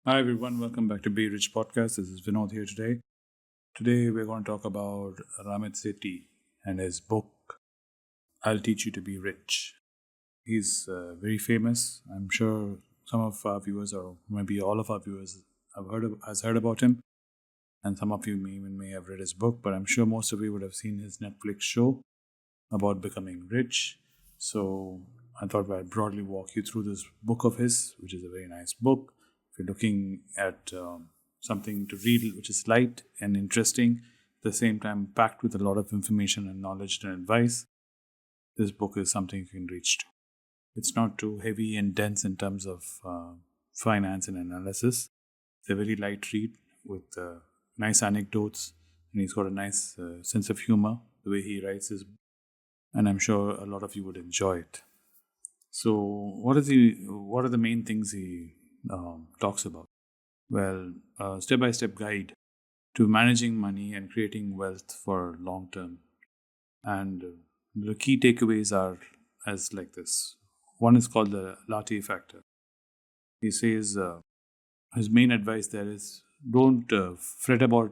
Hi everyone, welcome back to Be Rich Podcast. This is Vinod here today. Today we're going to talk about Ramit Sethi and his book, I'll Teach You to Be Rich. He's very famous. I'm sure some of our viewers, or maybe all of our viewers, has heard about him, and some of you may have read his book. But I'm sure most of you would have seen his Netflix show about becoming rich. So I thought I'd broadly walk you through this book of his, which is a very nice book. If you're looking at something to read which is light and interesting, at the same time packed with a lot of information and knowledge and advice, this book is something you can reach to. It's not too heavy and dense in terms of finance and analysis. It's a very light read with nice anecdotes, and he's got a nice sense of humor the way he writes his, and I'm sure a lot of you would enjoy it. So, what are the main things he talks about? Well, a step-by-step guide to managing money and creating wealth for long term. And the key takeaways are as like this. One is called the latte factor. He says his main advice there is don't fret about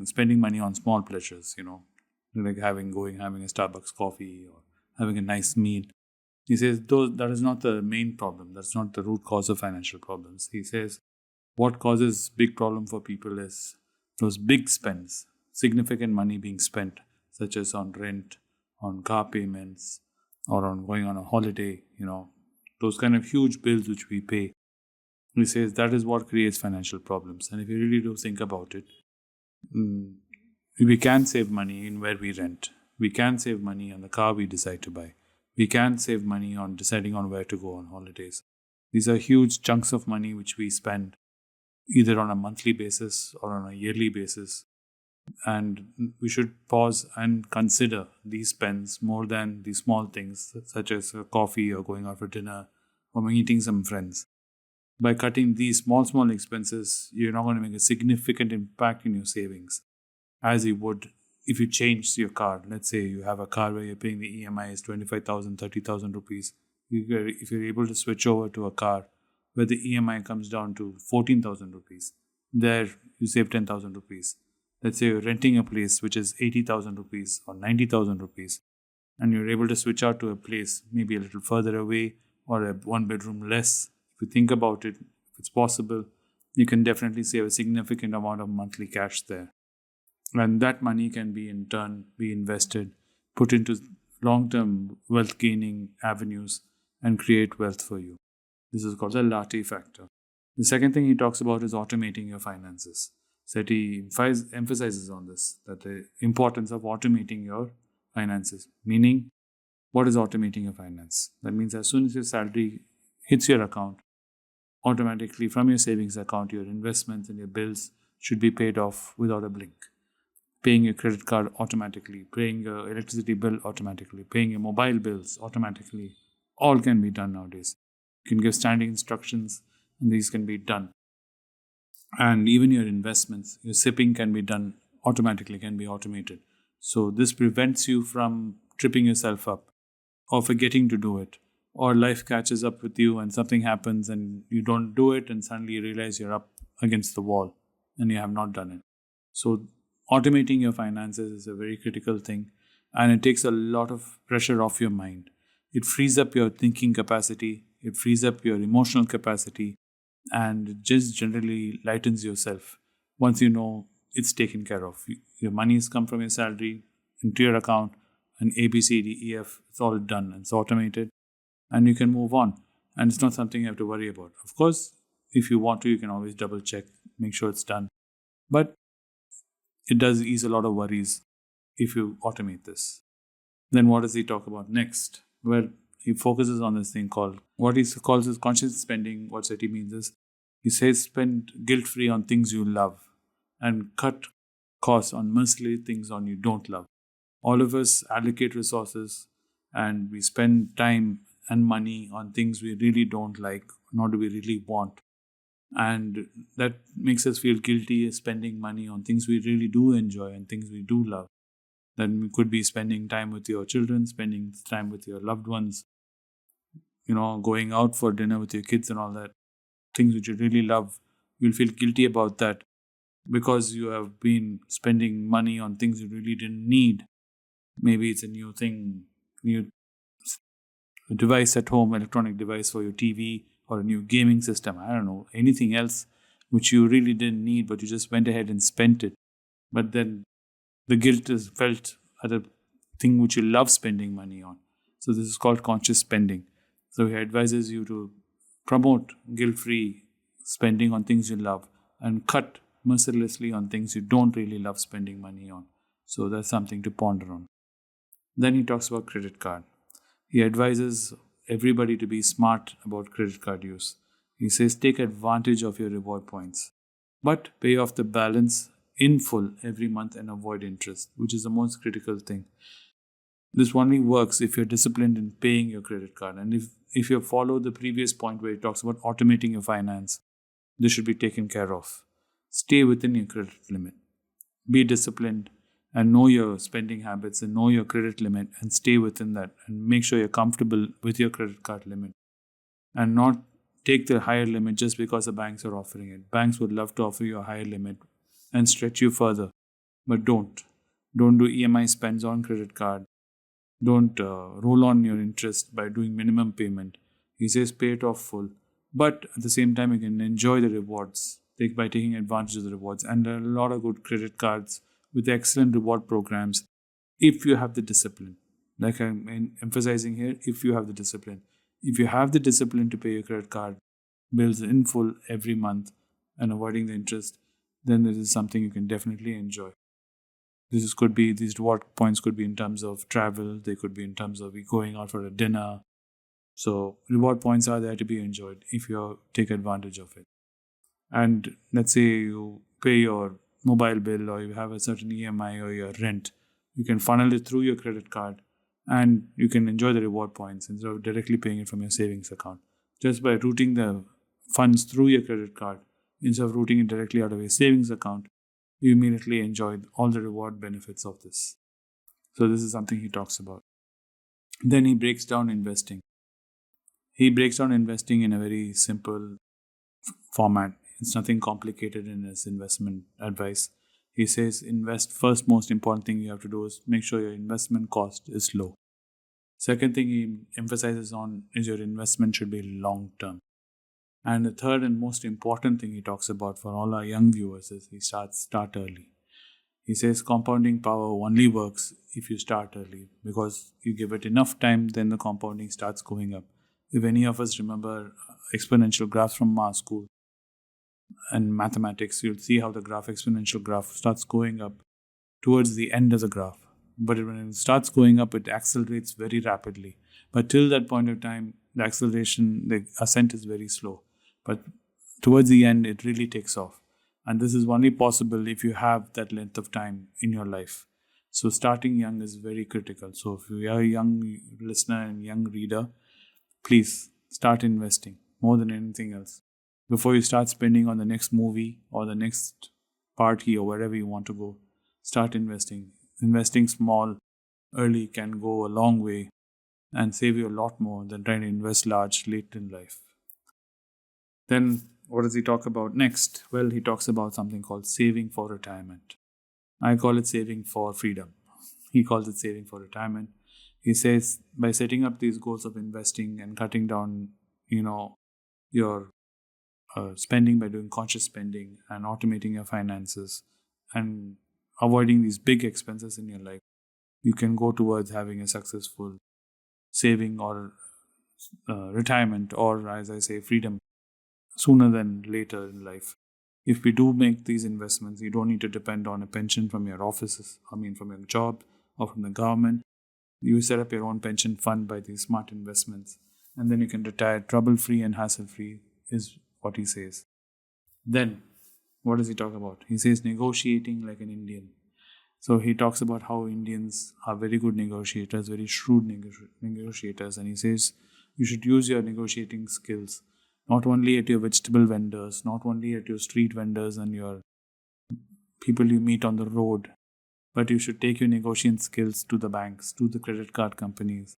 spending money on small pleasures. Like having a Starbucks coffee or having a nice meal. He says that is not the main problem. That's not the root cause of financial problems. He says what causes big problem for people is those big spends, significant money being spent, such as on rent, on car payments, or on going on a holiday. Those kind of huge bills which we pay. He says that is what creates financial problems. And if you really do think about it, mm, we can save money in where we rent. We can save money on the car we decide to buy. We can save money on deciding on where to go on holidays. These are huge chunks of money which we spend either on a monthly basis or on a yearly basis. And we should pause and consider these spends more than the small things, such as a coffee or going out for dinner or meeting some friends. By cutting these small expenses, you're not going to make a significant impact in your savings as you would if you change your car. Let's say you have a car where you're paying the EMI is 25,000, 30,000 rupees. If you're able to switch over to a car where the EMI comes down to 14,000 rupees, there you save 10,000 rupees. Let's say you're renting a place which is 80,000 rupees or 90,000 rupees, and you're able to switch out to a place maybe a little further away or a one bedroom less. If you think about it, if it's possible, you can definitely save a significant amount of monthly cash there. And that money can be in turn be invested, put into long-term wealth gaining avenues and create wealth for you. This is called the latte factor. The second thing he talks about is automating your finances. So he emphasizes on this, that the importance of automating your finances. Meaning, what is automating your finance? That means as soon as your salary hits your account, automatically from your savings account, your investments and your bills should be paid off without a blink. Paying your credit card automatically, paying your electricity bill automatically, paying your mobile bills automatically, all can be done nowadays. You can give standing instructions and these can be done. And even your investments, your sipping can be done automatically, can be automated. So this prevents you from tripping yourself up or forgetting to do it. Or life catches up with you and something happens and you don't do it and suddenly you realize you're up against the wall and you have not done it. So automating your finances is a very critical thing, and it takes a lot of pressure off your mind. It frees up your thinking capacity, it frees up your emotional capacity, and it just generally lightens yourself once you know it's taken care of. Your money's come from your salary into your account, and A, B, C, D, E, F, it's all done, it's automated, and you can move on. And it's not something you have to worry about. Of course, if you want to, you can always double check, make sure it's done. But it does ease a lot of worries if you automate this. Then what does he talk about next? Well, he focuses on this thing called what he calls his conscious spending. What he means is he says spend guilt-free on things you love and cut costs on merciless things on you don't love. All of us allocate resources and we spend time and money on things we really don't like, nor do we really want. And that makes us feel guilty spending money on things we really do enjoy and things we do love. Then we could be spending time with your children, spending time with your loved ones, going out for dinner with your kids and all that. things which you really love, you'll feel guilty about that because you have been spending money on things you really didn't need. Maybe it's a new thing, new device at home, electronic device for your TV, or a new gaming system. I don't know, anything else which you really didn't need, but you just went ahead and spent it. But then the guilt is felt at a thing which you love spending money on. So this is called conscious spending. So he advises you to promote guilt-free spending on things you love and cut mercilessly on things you don't really love spending money on. So that's something to ponder on. Then he talks about credit card. He advises everybody to be smart about credit card use. He says take advantage of your reward points, but pay off the balance in full every month and avoid interest, which is the most critical thing. This only works if you're disciplined in paying your credit card. And if you follow the previous point where he talks about automating your finance, this should be taken care of. Stay within your credit limit. Be disciplined and know your spending habits and know your credit limit and stay within that and make sure you're comfortable with your credit card limit and not take the higher limit just because the banks are offering it. Banks would love to offer you a higher limit and stretch you further, but don't. Don't do EMI spends on credit card. Don't roll on your interest by doing minimum payment. He says pay it off full, but at the same time you can enjoy the rewards by taking advantage of the rewards. And there are a lot of good credit cards with excellent reward programs if you have the discipline. Like I'm emphasizing here, if you have the discipline. If you have the discipline to pay your credit card bills in full every month and avoiding the interest, then this is something you can definitely enjoy. These reward points could be in terms of travel, they could be in terms of going out for a dinner. So reward points are there to be enjoyed if you take advantage of it. And let's say you pay your mobile bill or you have a certain EMI or your rent, you can funnel it through your credit card and you can enjoy the reward points instead of directly paying it from your savings account. Just by routing the funds through your credit card instead of routing it directly out of your savings account, you immediately enjoy all the reward benefits of this. So this is something he talks about. Then he breaks down investing. He breaks down investing in a very simple format. It's nothing complicated in his investment advice. He says invest. First most important thing you have to do is make sure your investment cost is low. Second thing he emphasizes on is your investment should be long term. And the third and most important thing he talks about for all our young viewers is he start early. He says compounding power only works if you start early because you give it enough time, then the compounding starts going up. If any of us remember exponential graphs from our school and mathematics, you'll see how the exponential graph starts going up towards the end of the graph. But when it starts going up, it accelerates very rapidly. But till that point of time, the ascent is very slow. But towards the end, it really takes off. And this is only possible if you have that length of time in your life. So starting young is very critical. So if you are a young listener and young reader, please start investing more than anything else. Before you start spending on the next movie or the next party or wherever you want to go, start investing. Investing small early can go a long way and save you a lot more than trying to invest large late in life. Then what does he talk about next? Well, he talks about something called saving for retirement. I call it saving for freedom. He calls it saving for retirement. He says by setting up these goals of investing and cutting down, your spending by doing conscious spending and automating your finances and avoiding these big expenses in your life, you can go towards having a successful saving or retirement or, as I say, freedom sooner than later in life. If we do make these investments, you don't need to depend on a pension from your from your job or from the government. You set up your own pension fund by these smart investments, and then you can retire trouble-free and hassle-free, is what he says. Then, what does he talk about? He says negotiating like an Indian. So he talks about how Indians are very good negotiators, very shrewd negotiators, and he says you should use your negotiating skills not only at your vegetable vendors, not only at your street vendors and your people you meet on the road, but you should take your negotiation skills to the banks, to the credit card companies,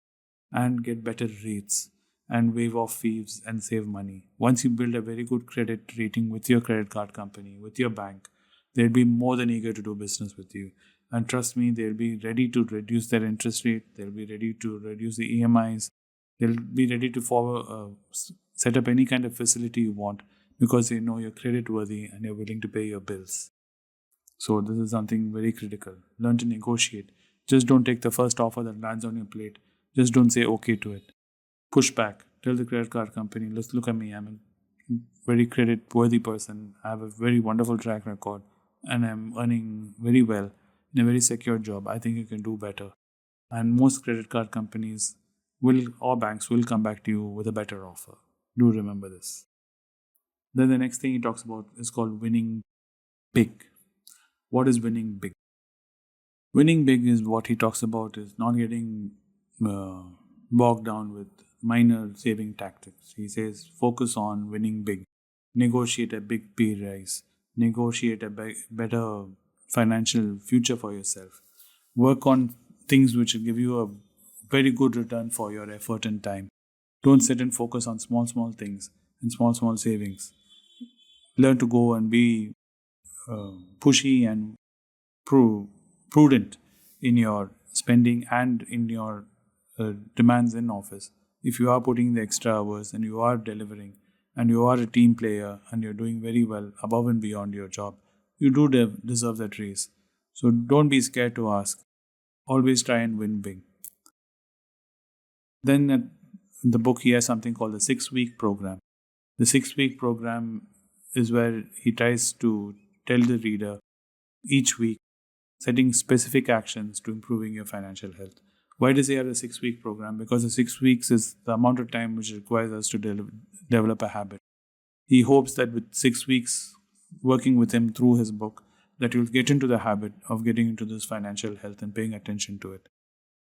and get better rates. and waive off fees and save money. Once you build a very good credit rating with your credit card company, with your bank, they'll be more than eager to do business with you. And trust me, they'll be ready to reduce their interest rate, they'll be ready to reduce the EMIs, they'll be ready to set up any kind of facility you want because they know you're credit worthy and you're willing to pay your bills. So this is something very critical. Learn to negotiate. Just don't take the first offer that lands on your plate. Just don't say okay to it. Push back. Tell the credit card company, let's look at me. I'm a very credit worthy person. I have a very wonderful track record and I'm earning very well in a very secure job. I think you can do better. And most credit card companies or banks will come back to you with a better offer. Do remember this. Then the next thing he talks about is called winning big. What is winning big? Winning big is what he talks about is not getting bogged down with minor saving tactics. He says focus on winning big, negotiate a big pay rise, negotiate a better financial future for yourself, work on things which will give you a very good return for your effort and time. Don't sit and focus on small things and small savings. Learn to go and be pushy and prudent in your spending and in your demands in office. If you are putting the extra hours and you are delivering and you are a team player and you're doing very well above and beyond your job, you do deserve that raise. So don't be scared to ask. Always try and win big. Then in the book, he has something called the 6-week program. The 6-week program is where he tries to tell the reader each week setting specific actions to improving your financial health. Why does he have a 6-week program? Because the 6 weeks is the amount of time which requires us to develop a habit. He hopes that with 6 weeks working with him through his book, that you'll get into the habit of getting into this financial health and paying attention to it.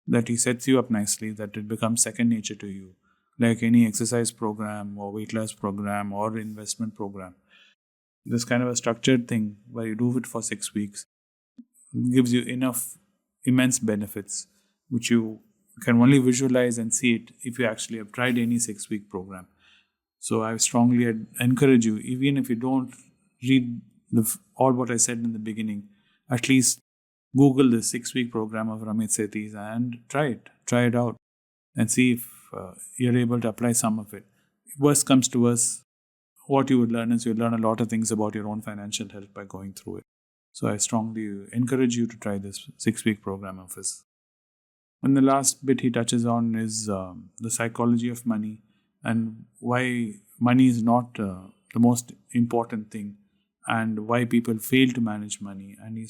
That he sets you up nicely, that it becomes second nature to you, like any exercise program or weight loss program or investment program. This kind of a structured thing where you do it for 6 weeks gives you immense benefits, which you can only visualize and see it if you actually have tried any 6-week program. So I strongly encourage you, even if you don't read all what I said in the beginning, at least Google the 6-week program of Ramit Sethi's and try it out and see if you're able to apply some of it. If worst comes to worst, what you would learn is you'll learn a lot of things about your own financial health by going through it. So I strongly encourage you to try this 6-week program of his. And the last bit he touches on is the psychology of money and why money is not the most important thing and why people fail to manage money. And he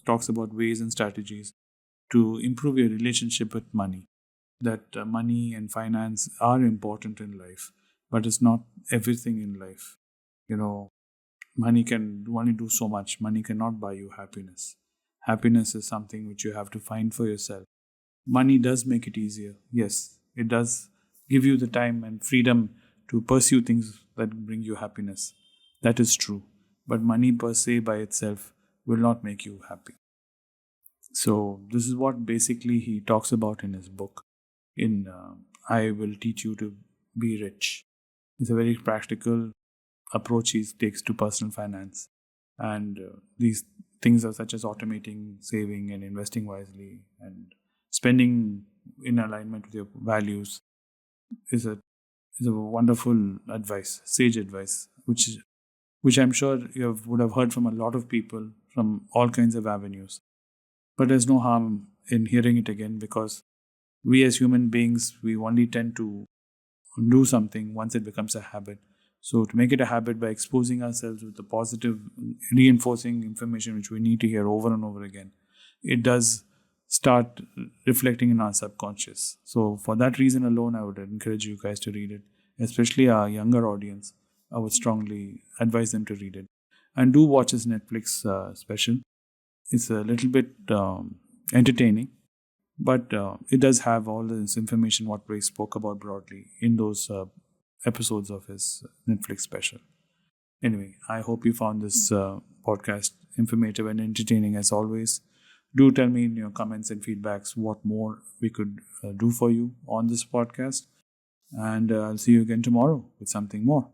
talks about ways and strategies to improve your relationship with money. That money and finance are important in life, but it's not everything in life. Money can only do so much. Money cannot buy you happiness. Happiness is something which you have to find for yourself. Money does make it easier. Yes, it does give you the time and freedom to pursue things that bring you happiness. That is true. But money per se by itself will not make you happy. So this is what basically he talks about in his book. I Will Teach You to Be Rich. It's a very practical approach he takes to personal finance. And these things are such as automating, saving and investing wisely and spending in alignment with your values is a wonderful advice, sage advice, which I'm sure you would have heard from a lot of people from all kinds of avenues. But there's no harm in hearing it again because we as human beings, we only tend to do something once it becomes a habit. So to make it a habit by exposing ourselves with the positive, reinforcing information which we need to hear over and over again, it does start reflecting in our subconscious. So for that reason alone, I would encourage you guys to read it, especially our younger audience. I would strongly advise them to read it. And do watch his Netflix special. It's a little bit entertaining, but it does have all this information what we spoke about broadly in those episodes of his Netflix special. Anyway, I hope you found this podcast informative and entertaining as always. Do tell me in your comments and feedbacks what more we could do for you on this podcast. And I'll see you again tomorrow with something more.